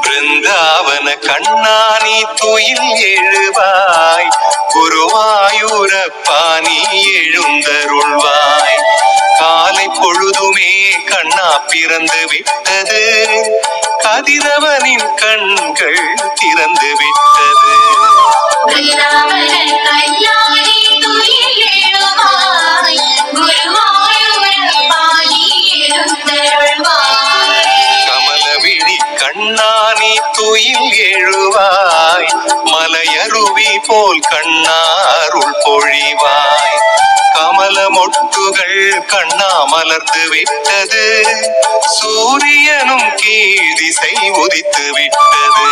பிருந்தாவன கண்ணானி துயில் எழுவாய், குருவாயூரப்பா நீ எழுந்தருள்வாய். காலை பொழுதுமே கண்ணா பிறந்து விட்டது, கதிரவனின் கண்கள் திறந்து விட்டது. கமலவிழி கண்ணானி துயில் எழுவாய், மலையருவி போல் கண்ணாருள் பொழிவாய். கமல மொட்டுகள் கண்ணா மலர்ந்து விட்டது, சூரியனும் கீழ்திசை உதித்து விட்டது.